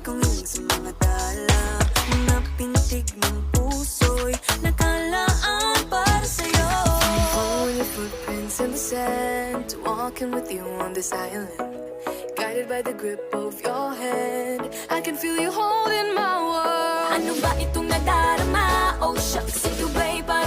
kong hiling sa mga tala. Mga pintig ng puso'y nakalaan para sa'yo. Following your footprints in the sand, walking with you on this island, guided by the grip of your hand. I can feel you holding my world. Ano ba itong nadarama? Oh shucks, ito ba'y parang